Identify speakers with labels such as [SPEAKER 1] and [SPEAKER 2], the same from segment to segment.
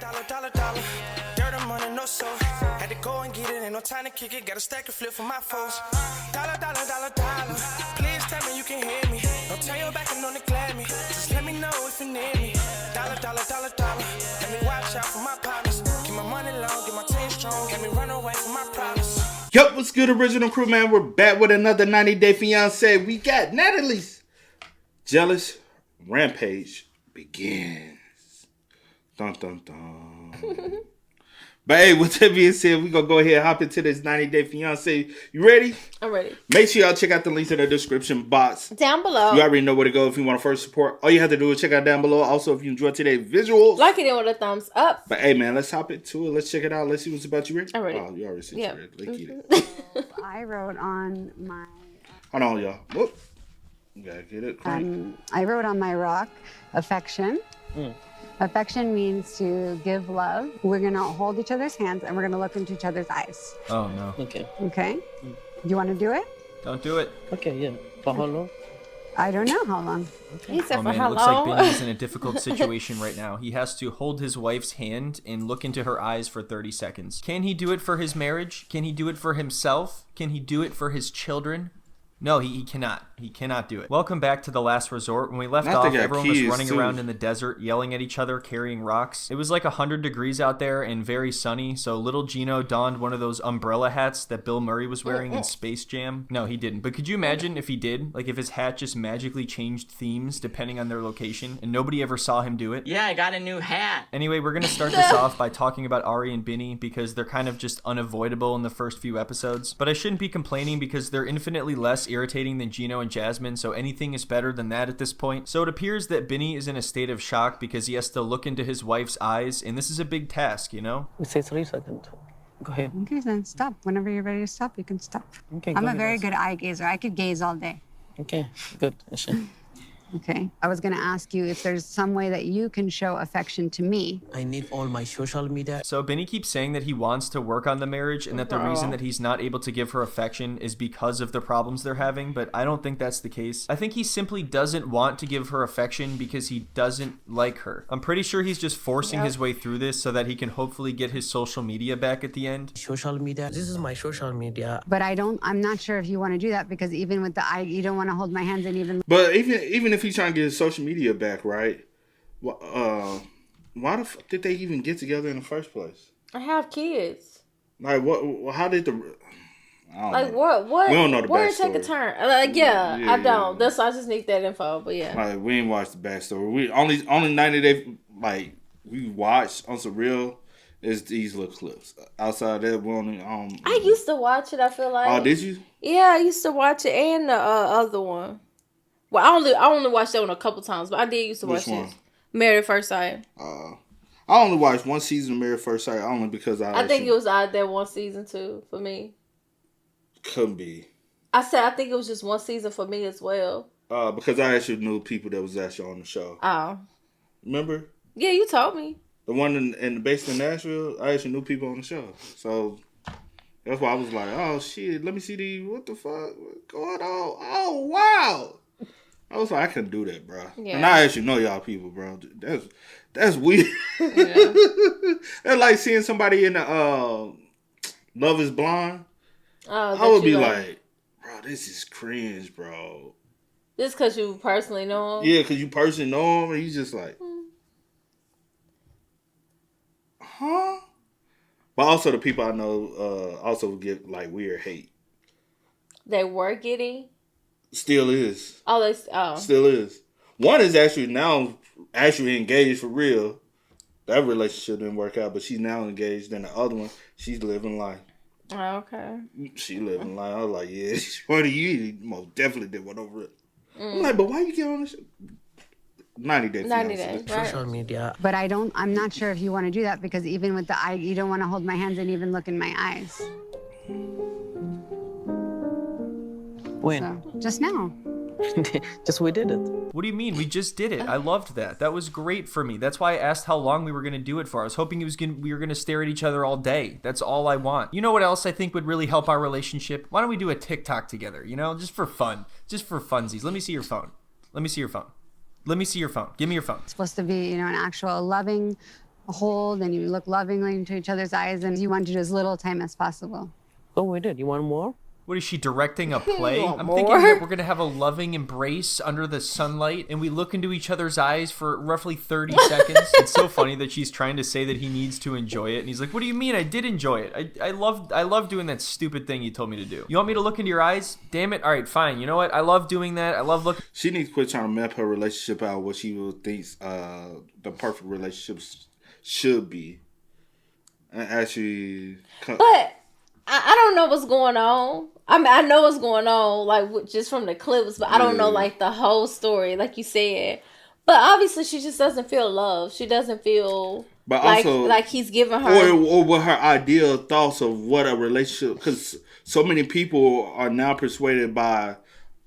[SPEAKER 1] Dollar. Dirt and money, no soul. Had to go and get it, ain't no time to kick it. Got a stack of flip for my foes. Dollar. Please tell me you can hear me. Don't turn your back and don't neglect me. Just let me know if you need me. Dollar. Let me watch out for my partners. Keep my money long, get my team strong. Let me run away from my problems.
[SPEAKER 2] Yup, what's good, original crew, man? We're back with another 90-day fiance. We got Natalie's Jealous Rampage begins. Dun, dun, dun. But hey, with that being said, we're going to go ahead and hop into this 90-day fiance. You ready?
[SPEAKER 3] I'm ready.
[SPEAKER 2] Make sure y'all check out the links in the description box.
[SPEAKER 3] Down below.
[SPEAKER 2] You already know where to go if you want to first support. All you have to do is check out down below. Also, if you enjoyed today's visuals,
[SPEAKER 3] like it in with a thumbs up.
[SPEAKER 2] But hey, man, let's hop into it. Let's check it out. Let's see what's about. You ready?
[SPEAKER 3] I'm ready.
[SPEAKER 2] Oh, you already said you ready. Let's get it.
[SPEAKER 4] I wrote on my...
[SPEAKER 2] Hold on, y'all. Whoop. You gotta get it.
[SPEAKER 4] I wrote on my rock, affection. Affection means to give love. We're going to hold each other's hands and we're going to look into each other's eyes.
[SPEAKER 5] Oh, no.
[SPEAKER 4] Okay? You want to do it?
[SPEAKER 5] Don't do it.
[SPEAKER 6] Okay, yeah. For how long?
[SPEAKER 4] I don't know how long.
[SPEAKER 3] He said
[SPEAKER 5] Oh,
[SPEAKER 3] for
[SPEAKER 5] man,
[SPEAKER 3] how
[SPEAKER 5] it looks
[SPEAKER 3] long?
[SPEAKER 5] like Bini's in a difficult situation right now. He has to hold his wife's hand and look into her eyes for 30 seconds. Can he do it for his marriage? Can he do it for himself? Can he do it for his children? No, he cannot. He cannot do it. Welcome back to The Last Resort. When we left off, everyone was running around in the desert, yelling at each other, carrying rocks. It was like 100 degrees out there and very sunny, so little Gino donned one of those umbrella hats that Bill Murray was wearing in Space Jam. No, he didn't. But could you imagine if he did? Like if his hat just magically changed themes depending on their location and nobody ever saw him do it?
[SPEAKER 6] Yeah, I got a new hat.
[SPEAKER 5] Anyway, we're going to start this off by talking about Ari and Bini because they're kind of just unavoidable in the first few episodes. But I shouldn't be complaining because they're infinitely less irritating than Gino and Jasmine, so anything is better than that at this point. So it appears that Bini is in a state of shock because he has to look into his wife's eyes, and this is a big task, you know?
[SPEAKER 6] We say 3 seconds. Go ahead.
[SPEAKER 4] Okay, then stop. Whenever you're ready to stop, you can stop.
[SPEAKER 6] Okay,
[SPEAKER 4] I'm
[SPEAKER 6] go
[SPEAKER 4] a
[SPEAKER 6] ahead,
[SPEAKER 4] very
[SPEAKER 6] guys.
[SPEAKER 4] good eye gazer. I could gaze all day.
[SPEAKER 6] Okay, good.
[SPEAKER 4] Okay. I was going to ask you if there's some way that you can show affection to me.
[SPEAKER 6] I need all my social media.
[SPEAKER 5] So Bini keeps saying that he wants to work on the marriage and that the reason that he's not able to give her affection is because of the problems they're having, but I don't think that's the case. I think he simply doesn't want to give her affection because he doesn't like her. I'm pretty sure he's just forcing his way through this so that he can hopefully get his social media back at the end.
[SPEAKER 6] Social media. This is my social media.
[SPEAKER 4] But I'm not sure if you want to do that because even with the eye, you don't want to hold my hands and even...
[SPEAKER 2] But even if he's trying to get his social media back, right? Why the fuck did they even get together in the first place?
[SPEAKER 3] I have kids.
[SPEAKER 2] Like what? How did the? I don't
[SPEAKER 3] Like
[SPEAKER 2] know.
[SPEAKER 3] what?
[SPEAKER 2] We don't know the
[SPEAKER 3] Where
[SPEAKER 2] backstory.
[SPEAKER 3] take a turn? Like
[SPEAKER 2] Yeah.
[SPEAKER 3] I don't. That's why I just need that info. But yeah.
[SPEAKER 2] Like we ain't watched the backstory. We only 90 Day like we watched on some real is these little clips. Outside that, we only
[SPEAKER 3] I used to watch it. I feel like.
[SPEAKER 2] Oh, did you?
[SPEAKER 3] Yeah, I used to watch it and the other one. Well, I only watched that one a couple times, but I did used to watch
[SPEAKER 2] Which one?
[SPEAKER 3] it. Married at First Sight.
[SPEAKER 2] I only watched one season of Married at First Sight only because
[SPEAKER 3] I think it was out there one season too for me.
[SPEAKER 2] Couldn't be.
[SPEAKER 3] I think it was just one season for me as well.
[SPEAKER 2] Because I actually knew people that was actually on the show.
[SPEAKER 3] Oh.
[SPEAKER 2] Remember?
[SPEAKER 3] Yeah, you told me.
[SPEAKER 2] The one in based in Nashville, I actually knew people on the show. So that's why I was like, oh shit, let me see what the fuck what's going on? Oh wow. I was like, I couldn't do that, bro. Yeah. And I actually know y'all people, bro. That's weird. Yeah. That's like seeing somebody in the Love Is Blind.
[SPEAKER 3] Oh,
[SPEAKER 2] I would be like, bro, this is cringe, bro.
[SPEAKER 3] Just because you personally know him?
[SPEAKER 2] Yeah, because you personally know him, and he's just like, huh? But also the people I know also get like weird hate.
[SPEAKER 3] They were getting?
[SPEAKER 2] Still is.
[SPEAKER 3] Oh.
[SPEAKER 2] Still is. One is actually now engaged for real. That relationship didn't work out, but she's now engaged. And the other one, she's living life.
[SPEAKER 3] Oh, okay.
[SPEAKER 2] She living life. I was like, yeah, one of you most definitely did one over it. I'm like, but why you get on this? 90 days.
[SPEAKER 3] 90 days, right?
[SPEAKER 6] Social media.
[SPEAKER 4] But I'm not sure if you want to do that because even with the eye, you don't want to hold my hands and even look in my eyes.
[SPEAKER 6] When?
[SPEAKER 4] So, just now.
[SPEAKER 6] Just we did it.
[SPEAKER 5] What do you mean? We just did it. I loved that. That was great for me. That's why I asked how long we were going to do it for. I was hoping we were going to stare at each other all day. That's all I want. You know what else I think would really help our relationship? Why don't we do a TikTok together, you know? Just for fun. Just for funsies. Let me see your phone. Let me see your phone. Let me see your phone. Give me your phone.
[SPEAKER 4] It's supposed to be, an actual loving hold and you look lovingly into each other's eyes, and you want to do as little time as possible.
[SPEAKER 6] Oh, we did. You want more?
[SPEAKER 5] What is she directing a play?
[SPEAKER 3] want
[SPEAKER 5] I'm
[SPEAKER 3] more?
[SPEAKER 5] thinking that we're gonna have a loving embrace under the sunlight, and we look into each other's eyes for roughly 30 seconds. It's so funny that she's trying to say that he needs to enjoy it, and he's like, "What do you mean? I did enjoy it. I love doing that stupid thing you told me to do. You want me to look into your eyes? Damn it! All right, fine. You know what? I love doing that. I love looking."
[SPEAKER 2] She needs to quit trying to map her relationship out what she thinks the perfect relationships should be, and actually.
[SPEAKER 3] But I don't know what's going on. I mean, I know what's going on, like, just from the clips, but I don't know, like, the whole story, like you said. But obviously, she just doesn't feel love. She doesn't feel
[SPEAKER 2] But
[SPEAKER 3] like,
[SPEAKER 2] also,
[SPEAKER 3] like he's giving her...
[SPEAKER 2] Or what her ideal thoughts of what a relationship... Because so many people are now persuaded by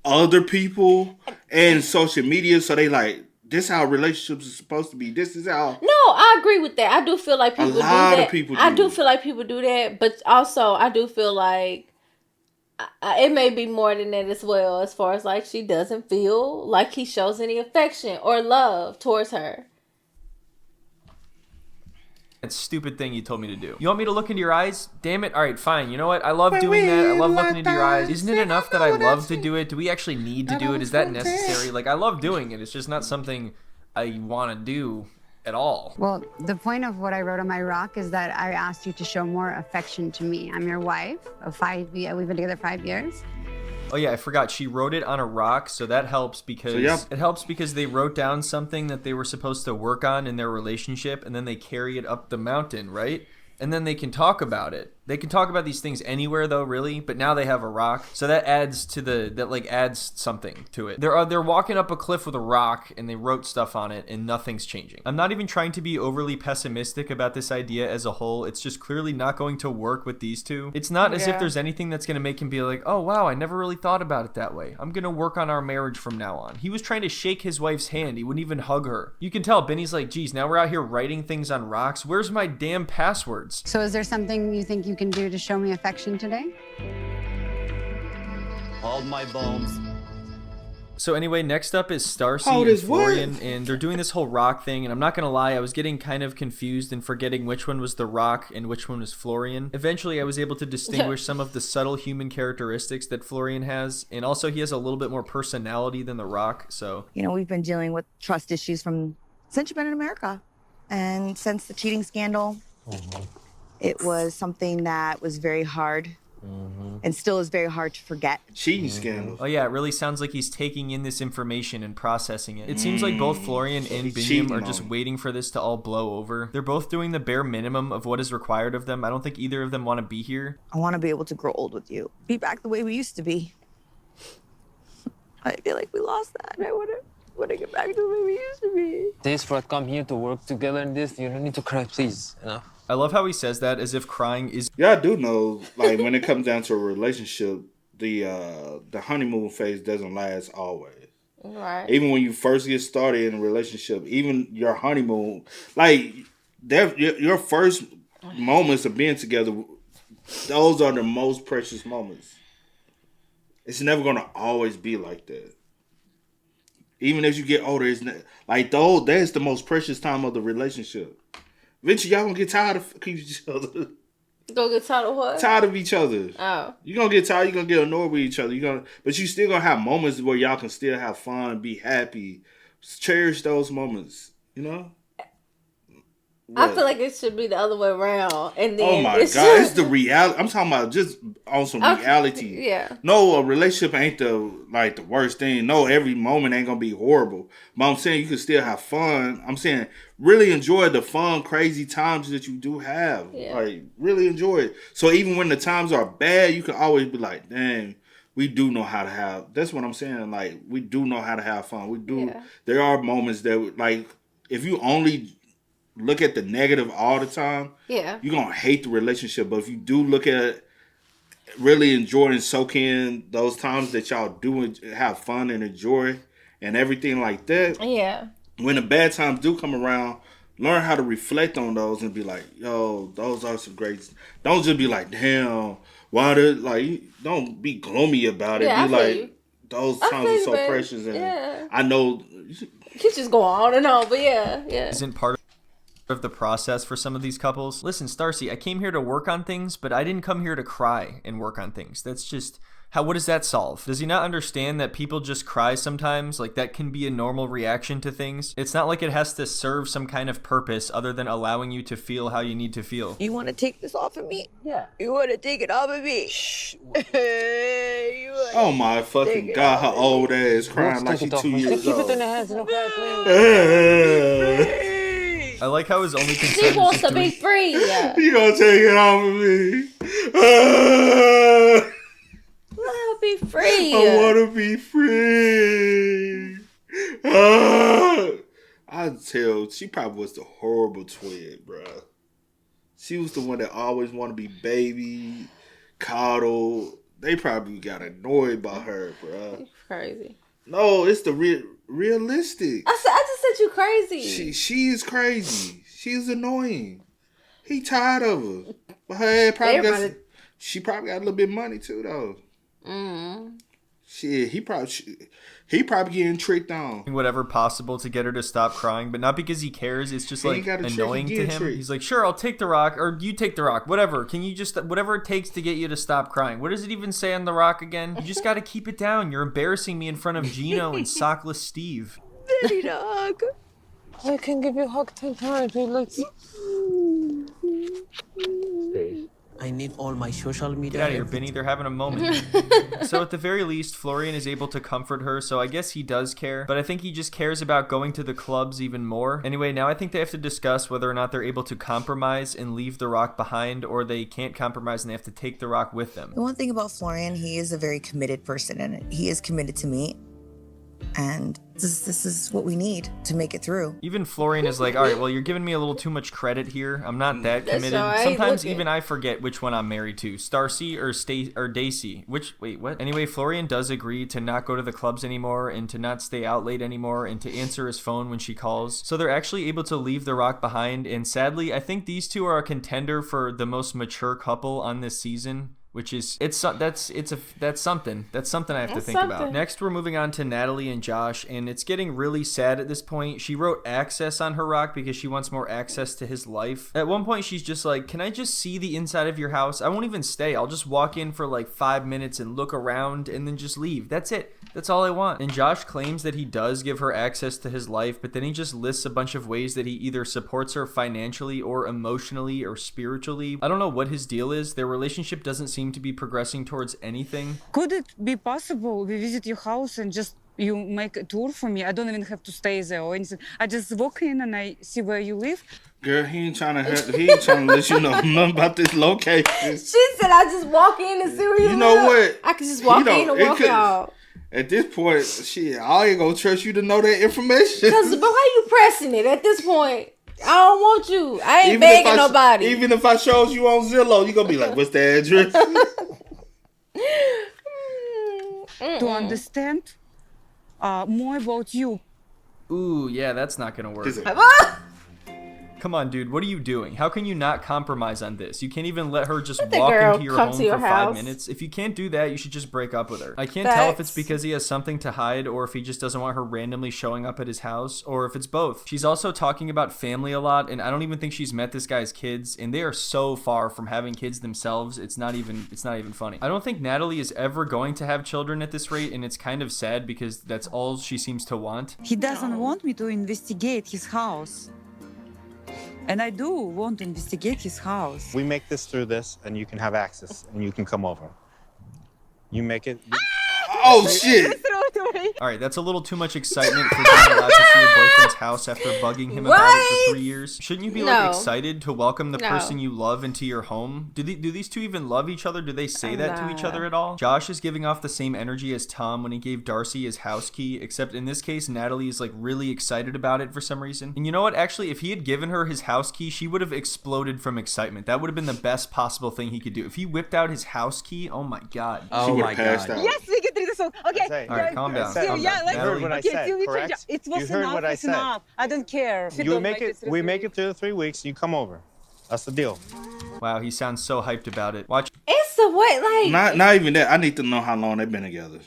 [SPEAKER 2] other people and social media, so they like, this is how relationships are supposed to be. This is how...
[SPEAKER 3] No, I agree with that. I do feel like people do that.
[SPEAKER 2] A lot of people do.
[SPEAKER 3] I do feel like people do that, but also I do feel like it may be more than that as well, as far as like she doesn't feel like he shows any affection or love towards her.
[SPEAKER 5] That stupid thing you told me to do. You want me to look into your eyes? Damn it. All right, fine. You know what? I love doing that. I love looking into your eyes. Isn't it enough that I love to do it? Do we actually need to do it? Is that necessary? Like, I love doing it. It's just not something I want to do at all.
[SPEAKER 4] Well, the point of what I wrote on my rock is that I asked you to show more affection to me. I'm your wife of 5 years. We've been together 5 years.
[SPEAKER 5] Oh yeah, I forgot. She wrote it on a rock, so that helps because it helps because they wrote down something that they were supposed to work on in their relationship, and then they carry it up the mountain, right? And then they can talk about it. They can talk about these things anywhere though, really, but now they have a rock. So that adds to adds something to it. They're walking up a cliff with a rock and they wrote stuff on it and nothing's changing. I'm not even trying to be overly pessimistic about this idea as a whole. It's just clearly not going to work with these two. It's not as if there's anything that's going to make him be like, "Oh wow, I never really thought about it that way. I'm going to work on our marriage from now on." He was trying to shake his wife's hand. He wouldn't even hug her. You can tell Benny's like, "Geez, now we're out here writing things on rocks. Where's my damn passwords?"
[SPEAKER 4] So is there something you think you can do to show me affection today?
[SPEAKER 7] Hold my bombs.
[SPEAKER 5] So anyway, next up is Starcy and Florian, and they're doing this whole rock thing, and I'm not gonna lie, I was getting kind of confused and forgetting which one was the rock and which one was Florian. Eventually, I was able to distinguish some of the subtle human characteristics that Florian has, and also he has a little bit more personality than the rock, so...
[SPEAKER 8] You know, we've been dealing with trust issues since you've been in America, and since the cheating scandal, it was something that was very hard. And still is very hard to forget.
[SPEAKER 2] Cheating scandal.
[SPEAKER 5] Oh yeah, it really sounds like he's taking in this information and processing it. It seems like both Florian and Bini are just waiting for this to all blow over. They're both doing the bare minimum of what is required of them. I don't think either of them want to be here.
[SPEAKER 8] I want to be able to grow old with you. Be back the way we used to be. I feel like we lost that. I want to get back to the way we used to be.
[SPEAKER 7] This for come here to work together in this. You don't need to cry, please. Enough.
[SPEAKER 5] I love how he says that as if crying is...
[SPEAKER 2] Yeah, I do know, like, when it comes down to a relationship, the honeymoon phase doesn't last always.
[SPEAKER 3] Right.
[SPEAKER 2] Even when you first get started in a relationship, even your honeymoon, like, your first moments of being together, those are the most precious moments. It's never going to always be like that. Even as you get older, it's not, like, that's the most precious time of the relationship. Eventually, y'all gonna get tired of each other.
[SPEAKER 3] Go get tired of what?
[SPEAKER 2] Tired of each other.
[SPEAKER 3] Oh.
[SPEAKER 2] You're gonna get tired. You're gonna get annoyed with each other. But you still gonna have moments where y'all can still have fun, be happy, cherish those moments. You know. What?
[SPEAKER 3] I feel like it should be the other way around. And then
[SPEAKER 2] oh my God, it's the reality. I'm talking about just on some reality.
[SPEAKER 3] Yeah.
[SPEAKER 2] No, a relationship ain't the worst thing. No, every moment ain't gonna be horrible. But I'm saying you can still have fun. I'm saying really enjoy the fun, crazy times that you do have.
[SPEAKER 3] Yeah.
[SPEAKER 2] Like really enjoy it. So even when the times are bad, you can always be like, dang, we do know how to have. That's what I'm saying. Like we do know how to have fun. We do. Yeah. There are moments that like if you only look at the negative all the time, you're gonna hate the relationship. But if you do look at really enjoy and soak in those times that y'all do have fun and enjoy and everything like that, when the bad times do come around, learn how to reflect on those and be like, yo, those are some great. Don't just be like, damn, why did like? Don't be gloomy about it.
[SPEAKER 3] Yeah,
[SPEAKER 2] be like, those times are so precious, and I know.
[SPEAKER 3] He's just going on and on, but yeah.
[SPEAKER 5] Isn't part of of the process for some of these couples. Listen, Starcy, I came here to work on things, but I didn't come here to cry and work on things. That's just... what does that solve? Does he not understand that people just cry sometimes? Like, that can be a normal reaction to things. It's not like it has to serve some kind of purpose other than allowing you to feel how you need to feel.
[SPEAKER 8] You want to take this off of me?
[SPEAKER 6] Yeah.
[SPEAKER 8] You want to take it off of me?
[SPEAKER 6] Shh.
[SPEAKER 2] Oh my fucking God, her old ass crying like she's 2 years
[SPEAKER 7] Keep it
[SPEAKER 2] old.
[SPEAKER 7] in the hands. No cry, please.
[SPEAKER 5] I like how his only concern
[SPEAKER 3] She
[SPEAKER 5] is
[SPEAKER 3] wants
[SPEAKER 5] just
[SPEAKER 3] to be
[SPEAKER 5] doing...
[SPEAKER 3] free.
[SPEAKER 2] You gonna take it off of me?
[SPEAKER 3] Let her be free.
[SPEAKER 2] I wanna be free. I tell, she probably was the horrible twin, bruh. She was the one that always want to be baby, coddled. They probably got annoyed by her, bruh.
[SPEAKER 3] Crazy.
[SPEAKER 2] No, it's the realistic.
[SPEAKER 3] I just said you crazy.
[SPEAKER 2] She is crazy. She's annoying. He tired of her. But her ass probably she probably got a little bit of money too, though. Shit, he probably getting tricked on.
[SPEAKER 5] Whatever possible to get her to stop crying, but not because he cares. It's just like annoying to him. He's like, sure, I'll take the rock, or you take the rock, whatever. Can you just, whatever it takes to get you to stop crying. What does it even say on the rock again? You just got to keep it down. You're embarrassing me in front of Gino and sockless Steve.
[SPEAKER 8] Daddy dog.
[SPEAKER 7] I can give you a hug 10 times. Let's...
[SPEAKER 6] I need all my social media.
[SPEAKER 5] Get out of here, Bini. They're having a moment. So at the very least, Florian is able to comfort her, so I guess he does care. But I think he just cares about going to the clubs even more. Anyway, now I think they have to discuss whether or not they're able to compromise and leave the rock behind, or they can't compromise and they have to take the rock with them.
[SPEAKER 8] The one thing about Florian, he is a very committed person, and he is committed to me. And this is what we need to make it through.
[SPEAKER 5] Even Florian is like, all right, well, you're giving me a little too much credit here. I'm not that committed.
[SPEAKER 3] Right.
[SPEAKER 5] Sometimes even I forget which one I'm married to, Starcy or Daisy. Wait, what? Anyway, Florian does agree to not go to the clubs anymore and to not stay out late anymore and to answer his phone when she calls. So they're actually able to leave the rock behind. And sadly, I think these two are a contender for the most mature couple on this season. Which is that's something I have to think about. Next, we're moving on to Natalie and Josh, and it's getting really sad at this point. She wrote access on her rock because she wants more access to his life. At one point, she's just like, "Can I just see the inside of your house? I won't even stay. I'll just walk in for like 5 minutes and look around and then just leave. That's it. That's all I want." And Josh claims that he does give her access to his life, but then he just lists a bunch of ways that he either supports her financially or emotionally or spiritually. I don't know what his deal is. Their relationship doesn't seem to be progressing towards anything.
[SPEAKER 9] Could it be possible we visit your house and just you make a tour for me? I don't even have to stay there or anything. I just walk in and I see where you live.
[SPEAKER 2] Girl, he ain't trying to let you know nothing about this location.
[SPEAKER 3] She said, "I just walk in and see where you live."
[SPEAKER 2] You know what?
[SPEAKER 3] I can just walk in and walk out.
[SPEAKER 2] At this point, shit, I ain't gonna trust you to know that information.
[SPEAKER 3] But why you pressing it at this point? I don't want you. I ain't begging nobody.
[SPEAKER 2] Even if I showed you on Zillow, you gonna be like, "What's the address?"
[SPEAKER 9] To understand more about you.
[SPEAKER 5] Ooh, yeah, that's not gonna work. Come on, dude, what are you doing? How can you not compromise on this? You can't even let her just walk into your home for 5 minutes. If you can't do that, you should just break up with her. I can't tell if it's because he has something to hide or if he just doesn't want her randomly showing up at his house or if it's both. She's also talking about family a lot, and I don't even think she's met this guy's kids, and they are so far from having kids themselves. It's not even funny. I don't think Natalie is ever going to have children at this rate, and it's kind of sad because that's all she seems to want.
[SPEAKER 9] He doesn't want me to investigate his house. And I do want to investigate his house.
[SPEAKER 10] We make this through this, and you can have access, and you can come over. You make it...
[SPEAKER 2] Oh, shit!
[SPEAKER 5] All right, that's a little too much excitement for being allowed to see your boyfriend's house after bugging him about it for 3 years. Shouldn't you be like excited to welcome the person you love into your home? Do these two even love each other? Do they say that to each other at all? Josh is giving off the same energy as Tom when he gave Darcy his house key, except in this case, Natalie is like really excited about it for some reason. And you know what? Actually, if he had given her his house key, she would have exploded from excitement. That would have been the best possible thing he could do. If he whipped out his house key, oh my god.
[SPEAKER 6] Oh my god.
[SPEAKER 9] Yes, we can do this one. Okay.
[SPEAKER 5] All right, calm down.
[SPEAKER 9] Yeah,
[SPEAKER 10] You heard what I said, correct?
[SPEAKER 9] It was
[SPEAKER 10] You heard
[SPEAKER 9] enough,
[SPEAKER 10] what I
[SPEAKER 9] it's
[SPEAKER 10] said.
[SPEAKER 9] enough. I don't care.
[SPEAKER 10] We make it through the 3 weeks, you come over. That's the deal.
[SPEAKER 5] Wow, he sounds so hyped about it. Watch.
[SPEAKER 3] It's the way, like
[SPEAKER 2] Not even that. I need to know how long they've been together.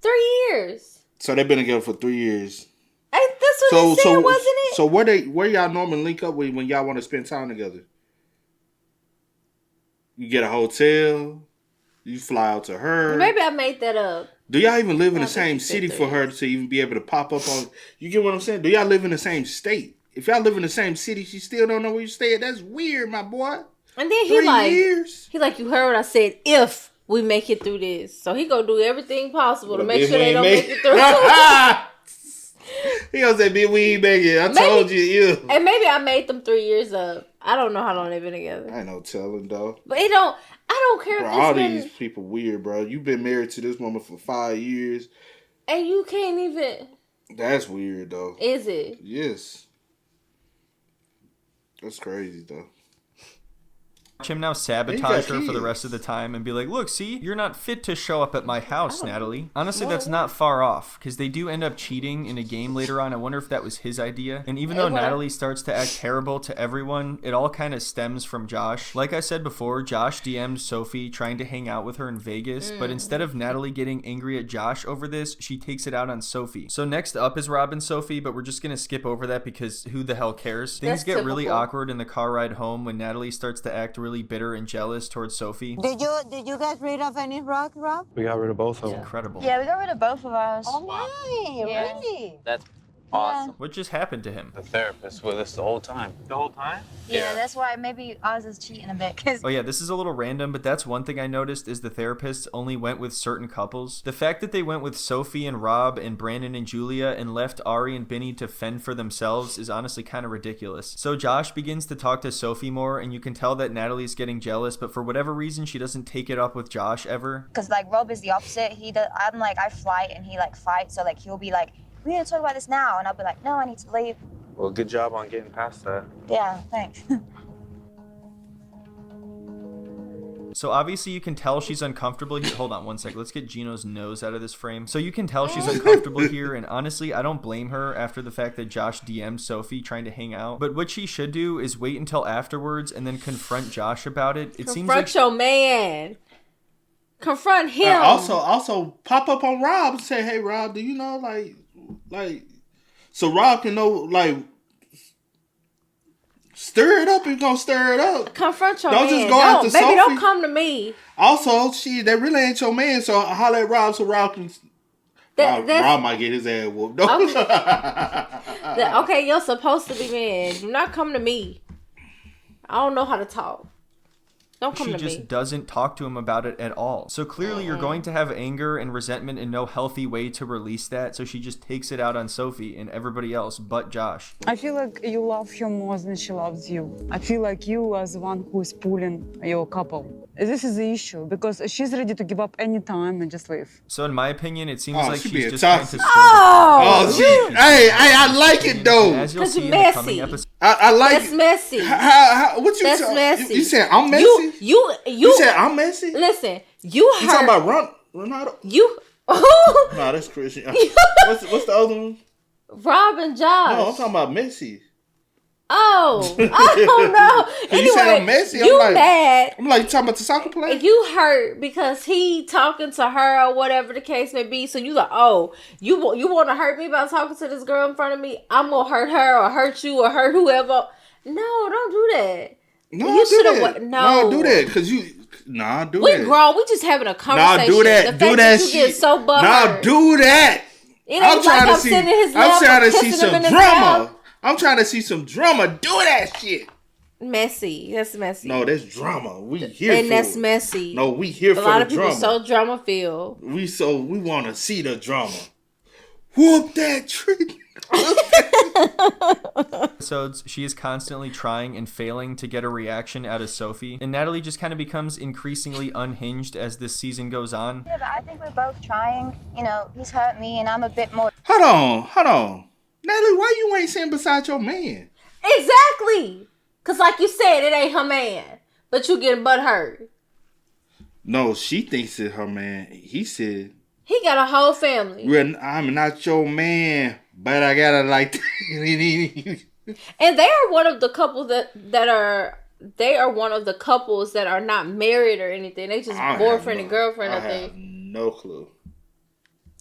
[SPEAKER 3] 3 years.
[SPEAKER 2] So they've been together for 3 years.
[SPEAKER 3] That's what he said, wasn't it?
[SPEAKER 2] So where y'all normally link up with when y'all want to spend time together? You get a hotel. You fly out to her.
[SPEAKER 3] Maybe I made that up.
[SPEAKER 2] Do y'all even live in the same city for her to even be able to pop up on? You get what I'm saying? Do y'all live in the same state? If y'all live in the same city, she still don't know where you stay at. That's weird, my boy.
[SPEAKER 3] And then
[SPEAKER 2] 3 years.
[SPEAKER 3] He like, you heard what I said, if we make it through this. So he gonna do everything possible to make sure they don't make it through.
[SPEAKER 2] He gonna say, "Bitch, we ain't make it. I told you."
[SPEAKER 3] And maybe I made them 3 years up. I don't know how long they've been together.
[SPEAKER 2] I ain't no telling, though.
[SPEAKER 3] But I don't care
[SPEAKER 2] Bro,
[SPEAKER 3] if
[SPEAKER 2] all these people weird, bro. You've been married to this woman for 5 years.
[SPEAKER 3] And you can't even...
[SPEAKER 2] That's weird, though.
[SPEAKER 3] Is it?
[SPEAKER 2] Yes. That's crazy, though.
[SPEAKER 5] Watch him now sabotage her for the rest of the time and be like, look, see, you're not fit to show up at my house, Natalie. Honestly, that's not far off, because they do end up cheating in a game later on. I wonder if that was his idea. And even though Natalie starts to act terrible to everyone, it all kind of stems from Josh. Like I said before, Josh DM'd Sophie trying to hang out with her in Vegas, but instead of Natalie getting angry at Josh over this, she takes it out on Sophie. So next up is Rob and Sophie, but we're just going to skip over that because who the hell cares? Things get really awkward in the car ride home when Natalie starts to act really bitter and jealous towards Sophie.
[SPEAKER 11] Did you get rid of any rocks, Rob?
[SPEAKER 10] We got rid of both of them.
[SPEAKER 5] Incredible.
[SPEAKER 11] Yeah, we got rid of both of us. Oh my, really?
[SPEAKER 7] That's awesome.
[SPEAKER 5] What just happened to him?
[SPEAKER 10] The therapist with us the whole time.
[SPEAKER 7] The whole time?
[SPEAKER 11] Yeah, that's why maybe Oz is cheating a bit. Cause
[SPEAKER 5] Oh yeah, this is a little random, but that's one thing I noticed is the therapists only went with certain couples. The fact that they went with Sophie and Rob and Brandon and Julia and left Ari and Bini to fend for themselves is honestly kind of ridiculous. So Josh begins to talk to Sophie more, and you can tell that Natalie's getting jealous, but for whatever reason, she doesn't take it up with Josh ever.
[SPEAKER 11] Cause like Rob is the opposite. I'm like, I flight and he like fights. So like he'll be like, we need to talk about this now. And I'll be like, no, I need to leave.
[SPEAKER 10] Well, good job on getting past that.
[SPEAKER 11] Yeah, thanks.
[SPEAKER 5] So obviously you can tell she's uncomfortable here. Hold on one sec. Let's get Gino's nose out of this frame. So you can tell she's uncomfortable here, and honestly, I don't blame her after the fact that Josh DM'd Sophie trying to hang out. But what she should do is wait until afterwards and then confront Josh about it. It seems like
[SPEAKER 3] your man. Confront him.
[SPEAKER 2] Also pop up on Rob and say, "Hey, Rob, do you know like so Rob can know like stir it up and gonna stir it up.
[SPEAKER 3] Confront your
[SPEAKER 2] don't
[SPEAKER 3] man.
[SPEAKER 2] Just go after
[SPEAKER 3] baby,
[SPEAKER 2] Sophie.
[SPEAKER 3] Don't come to me.
[SPEAKER 2] Also, that really ain't your man, so holler at Rob so Rob can. Rob might get his ass whooped.
[SPEAKER 3] Okay, you're supposed to be man. Do not come to me. I don't know how to talk. Don't come to me.
[SPEAKER 5] She just doesn't talk to him about it at all. So clearly you're going to have anger and resentment and no healthy way to release that. So she just takes it out on Sophie and everybody else but Josh.
[SPEAKER 9] I feel like you love her more than she loves you. I feel like you are the one who is pulling your couple. This is the issue because she's ready to give up any time and just leave.
[SPEAKER 5] So in my opinion, it seems like
[SPEAKER 2] she
[SPEAKER 5] she's
[SPEAKER 2] being
[SPEAKER 5] just trying to
[SPEAKER 2] toxic. Hey, I like it though.
[SPEAKER 5] As you'll see in
[SPEAKER 3] messy.
[SPEAKER 5] the coming episode.
[SPEAKER 2] I like
[SPEAKER 3] That's messy.
[SPEAKER 2] What you
[SPEAKER 3] That's
[SPEAKER 2] talking?
[SPEAKER 3] messy.
[SPEAKER 2] You said I'm messy? You said I'm messy?
[SPEAKER 3] Listen,
[SPEAKER 2] You talking about Ronaldo?
[SPEAKER 3] You.
[SPEAKER 2] Nah, that's Christian. What's the other one?
[SPEAKER 3] Rob and Josh.
[SPEAKER 2] No, I'm talking about Messi.
[SPEAKER 3] Oh, I don't know. Anyway,
[SPEAKER 2] you said I'm messy.
[SPEAKER 3] You
[SPEAKER 2] I'm like,
[SPEAKER 3] mad.
[SPEAKER 2] I'm like, you talking about the soccer player?
[SPEAKER 3] You hurt because he talking to her or whatever the case may be. So you like, oh, you want to hurt me by talking to this girl in front of me? I'm going to hurt her or hurt you or hurt whoever. No, don't do that.
[SPEAKER 2] No,
[SPEAKER 3] you
[SPEAKER 2] do that.
[SPEAKER 3] No,
[SPEAKER 2] do that because you. Nah, do
[SPEAKER 3] we
[SPEAKER 2] that.
[SPEAKER 3] We grown. We just having a conversation.
[SPEAKER 2] Nah, do that.
[SPEAKER 3] The fact
[SPEAKER 2] do
[SPEAKER 3] that you
[SPEAKER 2] shit.
[SPEAKER 3] get so butthurt.
[SPEAKER 2] Nah, do that.
[SPEAKER 3] It ain't like I'm sitting in his lap.
[SPEAKER 2] I'm trying to see
[SPEAKER 3] some
[SPEAKER 2] drama. I'm trying to see some drama. Do that shit.
[SPEAKER 3] Messy. That's messy.
[SPEAKER 2] No, that's drama. We here
[SPEAKER 3] and
[SPEAKER 2] for
[SPEAKER 3] that's
[SPEAKER 2] it.
[SPEAKER 3] messy.
[SPEAKER 2] No, we here for the drama.
[SPEAKER 3] A lot of people so drama filled.
[SPEAKER 2] We want to see the drama. Whoop that tree.
[SPEAKER 5] Episodes, she is constantly trying and failing to get a reaction out of Sophie, and Natalie just kind of becomes increasingly unhinged as this season goes on.
[SPEAKER 11] Yeah, but I think we're both trying. You know, he's hurt me, and I'm a bit more.
[SPEAKER 2] Hold on. Natalie, why you ain't sitting beside your man?
[SPEAKER 3] Exactly. Because like you said, it ain't her man. But you getting butt hurt.
[SPEAKER 2] No, she thinks it's her man. He said...
[SPEAKER 3] He got a whole family.
[SPEAKER 2] I'm not your man, but I gotta like...
[SPEAKER 3] And they are one of the couples that are... They are one of the couples that are not married or anything. They just boyfriend and girlfriend, I think.
[SPEAKER 2] No clue.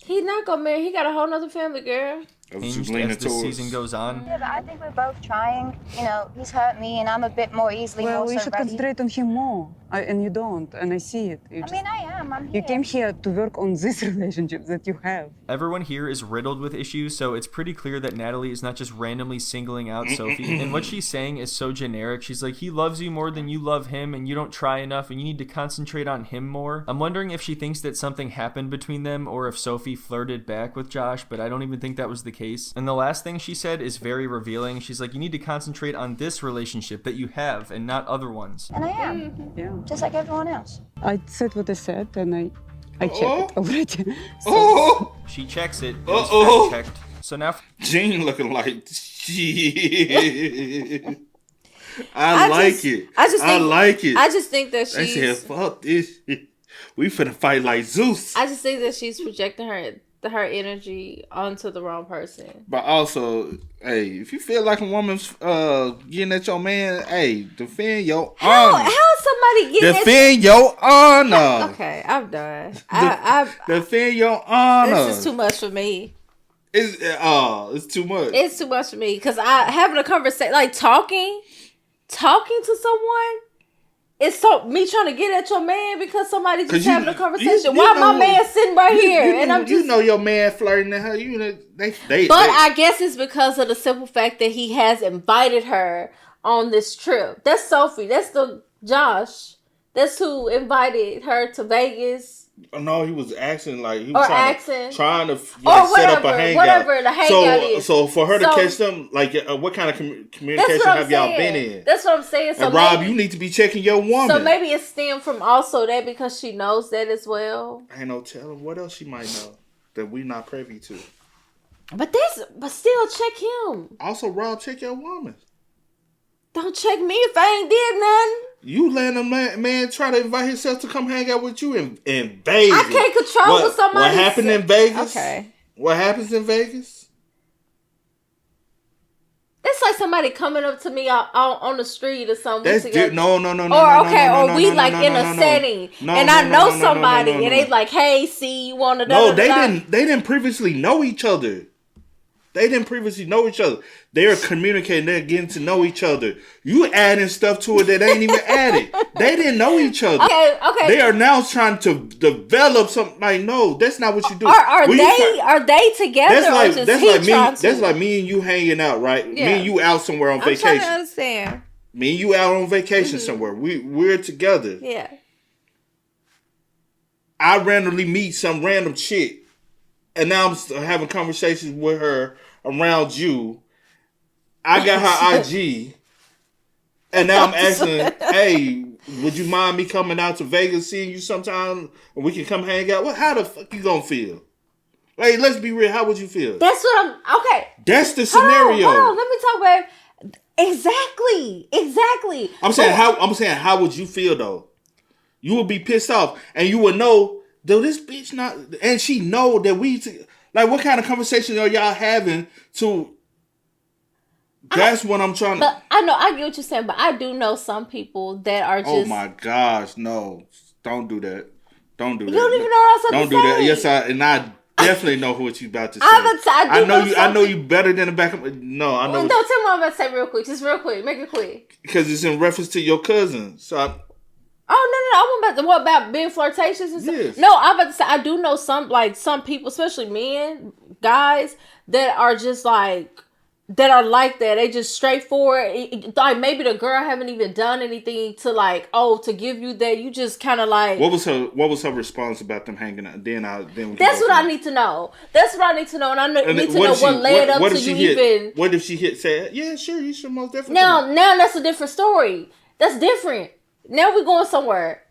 [SPEAKER 3] He not gonna marry. He got a whole nother family, girl.
[SPEAKER 5] hinged as the season goes on.
[SPEAKER 11] Yeah, but I think we're both trying. You know, he's hurt me, and I'm a bit more easily.
[SPEAKER 9] Well,
[SPEAKER 11] also
[SPEAKER 9] you should
[SPEAKER 11] ready.
[SPEAKER 9] concentrate on him more, and you don't, and I see it.
[SPEAKER 11] I mean, I am. I'm here.
[SPEAKER 9] You came here to work on this relationship that you have.
[SPEAKER 5] Everyone here is riddled with issues, so it's pretty clear that Natalie is not just randomly singling out Sophie. And what she's saying is so generic. She's like, he loves you more than you love him, and you don't try enough, and you need to concentrate on him more. I'm wondering if she thinks that something happened between them, or if Sophie flirted back with Josh, but I don't even think that was the case. And the last thing she said is very revealing. She's like, you need to concentrate on this relationship that you have and not other ones.
[SPEAKER 11] And I am.
[SPEAKER 9] Yeah.
[SPEAKER 11] Just like everyone else.
[SPEAKER 9] I said what I said, and I checked it already.
[SPEAKER 5] She checks it. It was fact checked. So now
[SPEAKER 2] Gene looking like shit. I like it. I
[SPEAKER 3] just think that
[SPEAKER 2] They said, fuck this shit. We finna fight like Zeus.
[SPEAKER 3] I just think that she's projecting her energy onto the wrong person.
[SPEAKER 2] But also, hey, if you feel like a woman's getting at your man, hey, defend your honor.
[SPEAKER 3] How somebody getting
[SPEAKER 2] defend your honor?
[SPEAKER 3] Okay, I'm done.
[SPEAKER 2] Defend your honor.
[SPEAKER 3] This is too much for me.
[SPEAKER 2] It's too much.
[SPEAKER 3] It's too much for me because having a conversation, like talking to someone. It's so me trying to get at your man because somebody just having a conversation. Why my man sitting right here? And I'm just
[SPEAKER 2] your man flirting at her. You know they.
[SPEAKER 3] But I guess it's because of the simple fact that he has invited her on this trip. That's Sophie. That's the Josh. That's who invited her to Vegas.
[SPEAKER 2] No, he was acting like he
[SPEAKER 3] was
[SPEAKER 2] trying to set up a hangout.
[SPEAKER 3] Whatever the hangout is.
[SPEAKER 2] So for her to catch them, like what kind of communication have y'all been in?
[SPEAKER 3] That's what I'm saying. So
[SPEAKER 2] and Rob, you need to be checking your woman.
[SPEAKER 3] So maybe it stemmed from also that because she knows that as well.
[SPEAKER 2] Ain't no telling what else she might know that we not privy to.
[SPEAKER 3] But still check him.
[SPEAKER 2] Also, Rob, check your woman.
[SPEAKER 3] Don't check me if I ain't did nothing.
[SPEAKER 2] You letting a man try to invite himself to come hang out with you in Vegas.
[SPEAKER 3] I can't control what somebody
[SPEAKER 2] What happened in Vegas?
[SPEAKER 3] Okay.
[SPEAKER 2] What happens in Vegas?
[SPEAKER 3] It's like somebody coming up to me on the street or something.
[SPEAKER 2] That's no.
[SPEAKER 3] Or we like in a setting, and I know somebody, and they like, "Hey, see, you want to?"
[SPEAKER 2] No, they didn't previously know each other. They didn't previously know each other. They're communicating. They're getting to know each other. You adding stuff to it that ain't even added. They didn't know each other.
[SPEAKER 3] Okay.
[SPEAKER 2] They are now trying to develop something. Like, no, that's not what you do.
[SPEAKER 3] Are they together?
[SPEAKER 2] That's like me and you hanging out, right?
[SPEAKER 3] Yeah.
[SPEAKER 2] Me and you out somewhere on vacation.
[SPEAKER 3] I'm trying to understand.
[SPEAKER 2] Me and you out on vacation somewhere. We're together.
[SPEAKER 3] Yeah.
[SPEAKER 2] I randomly meet some random chick. And now I'm having conversations with her around you. I got her IG. And now I'm asking, hey, would you mind me coming out to Vegas, seeing you sometime? And we can come hang out? How the fuck you gonna feel? Like, let's be real. How would you feel?
[SPEAKER 3] That's what I'm... Okay.
[SPEAKER 2] That's the scenario.
[SPEAKER 3] Hold on. Let me talk about it. Exactly.
[SPEAKER 2] I'm saying, how would you feel, though? You would be pissed off. And you would know... Though this bitch not, and she know that like, what kind of conversation are y'all having to? That's what I'm trying to.
[SPEAKER 3] But I know, I get what you're saying, but I do know some people that are just.
[SPEAKER 2] Oh my gosh, no! Don't do that! Don't do that!
[SPEAKER 3] You don't even know what I'm
[SPEAKER 2] Don't do that! Yes, I definitely know what you about to say. I know you better than the back of. No, I know.
[SPEAKER 3] Well, don't tell me what I'm about to say real quick. Just real quick, make it quick.
[SPEAKER 2] Because it's in reference to your cousin, so.
[SPEAKER 3] What about being flirtatious and stuff?
[SPEAKER 2] Yes.
[SPEAKER 3] No, I'm about to say I do know some people, especially men, guys, that are just like that. They just straightforward. Like maybe the girl haven't even done anything to to give you that. You just kind of like.
[SPEAKER 2] What was her response about them hanging out? Then
[SPEAKER 3] that's what I need to know. That's what I need to know, and I need to know what led up to you even.
[SPEAKER 2] What if she said, "Yeah, sure, you should most definitely."
[SPEAKER 3] Now that's a different story. That's different. Now we're going somewhere.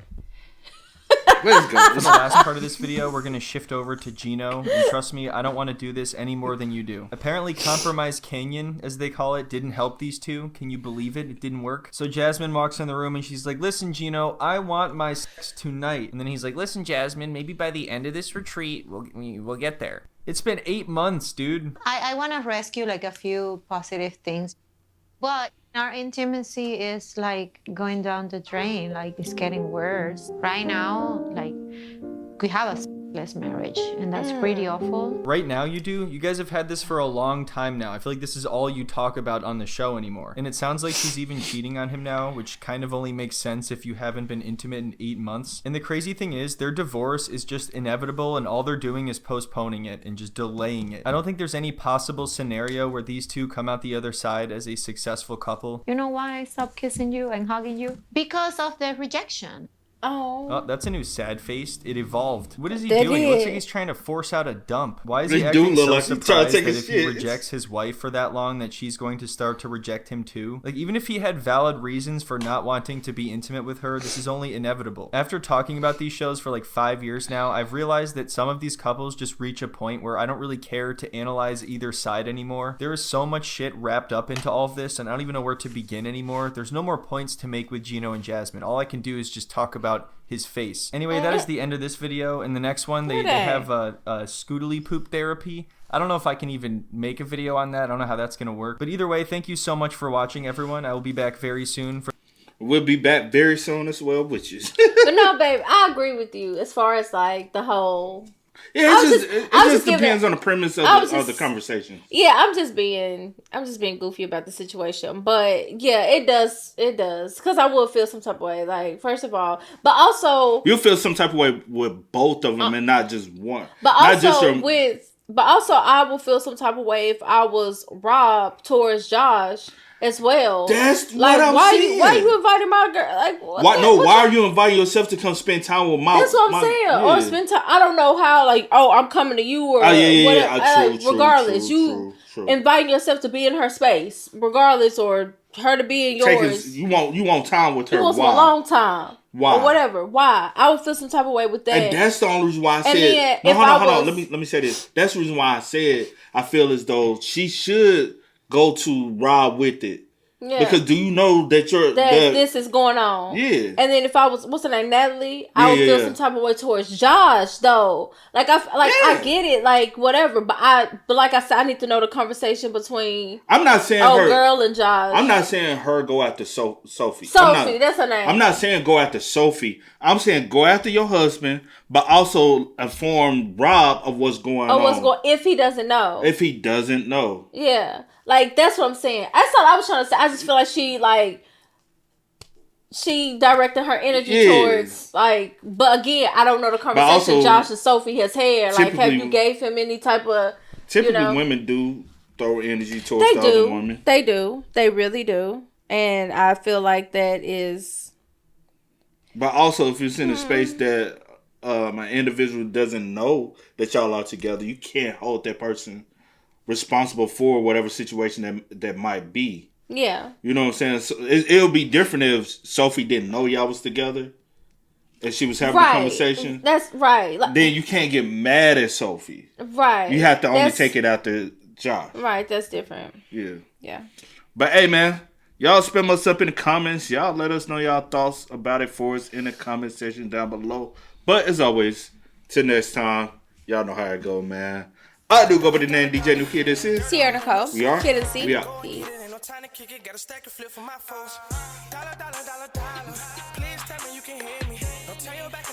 [SPEAKER 5] Let's go. For the last part of this video, we're going to shift over to Gino. And trust me, I don't want to do this any more than you do. Apparently, Compromise Canyon, as they call it, didn't help these two. Can you believe it? It didn't work. So Jasmine walks in the room and she's like, listen, Gino, I want my sex tonight. And then he's like, listen, Jasmine, maybe by the end of this retreat, we'll get there. It's been 8 months, dude.
[SPEAKER 12] I want to rescue like a few positive things. But our intimacy is like going down the drain, like it's getting worse. Right now, like we have a marriage, and that's pretty awful.
[SPEAKER 5] Right now you do. You guys have had this for a long time now. I feel like this is all you talk about on the show anymore. And it sounds like she's even cheating on him now, which kind of only makes sense if you haven't been intimate in 8 months. And the crazy thing is, their divorce is just inevitable, and all they're doing is postponing it and just delaying it. I don't think there's any possible scenario where these two come out the other side as a successful couple.
[SPEAKER 12] You know why I stopped kissing you and hugging you? Because of the rejection.
[SPEAKER 5] Oh, that's a new sad face. It evolved. What is he doing? It looks like he's trying to force out a dump. Why is he acting so surprised that if he rejects his wife for that long, that she's going to start to reject him too? Like, even if he had valid reasons for not wanting to be intimate with her, this is only inevitable. After talking about these shows for like 5 years now, I've realized that some of these couples just reach a point where I don't really care to analyze either side anymore. There is so much shit wrapped up into all of this, and I don't even know where to begin anymore. There's no more points to make with Gino and Jasmine. All I can do is just talk about his face. Anyway, that is the end of this video. In the next one, they have a scootily poop therapy. I don't know if I can even make a video on that. I don't know how that's going to work. But either way, thank you so much for watching, everyone. I will be back very soon.
[SPEAKER 2] We'll be back very soon as well, witches.
[SPEAKER 3] But no, babe, I agree with you as far as like the whole...
[SPEAKER 2] Yeah, it just depends on the premise of the conversation.
[SPEAKER 3] Yeah, I'm just being goofy about the situation, but yeah, it does, because I will feel some type of way. Like, first of all, but also
[SPEAKER 2] you'll feel some type of way with both of them and not just one.
[SPEAKER 3] But also, I will feel some type of way if I was Rob towards Josh as well.
[SPEAKER 2] That's
[SPEAKER 3] like,
[SPEAKER 2] what I'm saying.
[SPEAKER 3] Why you inviting my girl? Like,
[SPEAKER 2] why are you inviting yourself to come spend time with my?
[SPEAKER 3] That's what I'm saying.
[SPEAKER 2] Yeah.
[SPEAKER 3] Or spend time. I don't know how. Like, I'm coming to you or whatever. Regardless, you inviting yourself to be in her space, regardless, or her to be in yours.
[SPEAKER 2] You want time with her.
[SPEAKER 3] You want some long time.
[SPEAKER 2] Why?
[SPEAKER 3] Or whatever. Why? I would feel some type of way with that.
[SPEAKER 2] And that's the only reason why I said. Hold on. Let me say this. That's the reason why I said I feel as though she should go to Rob with it. Yeah. Because do you know that
[SPEAKER 3] this is going on?
[SPEAKER 2] Yeah.
[SPEAKER 3] And then if I was, what's her name, Natalie, I would feel some type of way towards Josh though. Like I get it, like whatever. But like I said, I need to know the conversation between.
[SPEAKER 2] I'm not saying
[SPEAKER 3] girl and Josh.
[SPEAKER 2] I'm not saying her go after Sophie.
[SPEAKER 3] Sophie, that's her name.
[SPEAKER 2] I'm not saying go after Sophie. I'm saying go after your husband, but also inform Rob of what's going on.
[SPEAKER 3] If he doesn't know.
[SPEAKER 2] If he doesn't know.
[SPEAKER 3] Yeah. Like, that's what I'm saying. That's all I was trying to say. I just feel like she directed her energy towards, like, but again, I don't know the conversation Josh and Sophie has had. Like, have you gave him any type of,
[SPEAKER 2] typically women do throw energy towards the other woman.
[SPEAKER 3] They do. They really do. And I feel like that is.
[SPEAKER 2] But also, if it's in a space that an individual doesn't know that y'all are together, you can't hold that person responsible for whatever situation that might be.
[SPEAKER 3] Yeah.
[SPEAKER 2] You know what I'm saying? So it'll be different if Sophie didn't know y'all was together and she was having a conversation.
[SPEAKER 3] That's right.
[SPEAKER 2] Then you can't get mad at Sophie.
[SPEAKER 3] Right.
[SPEAKER 2] You have to only take it out to Josh.
[SPEAKER 3] Right. That's different.
[SPEAKER 2] Yeah.
[SPEAKER 3] Yeah.
[SPEAKER 2] But hey, man, y'all spam us up in the comments. Y'all let us know y'all thoughts about it for us in the comment section down below. But as always, till next time, y'all know how it go, man. I do go by the name DJ New Kid. This is
[SPEAKER 3] Sierra Nicole.
[SPEAKER 2] We are.
[SPEAKER 3] Kid and C.
[SPEAKER 2] We are.
[SPEAKER 3] Peace.
[SPEAKER 1] Time to kick it, got a stack of flip for my foes. Dollar. Please tell me you can hear me. Don't tell your back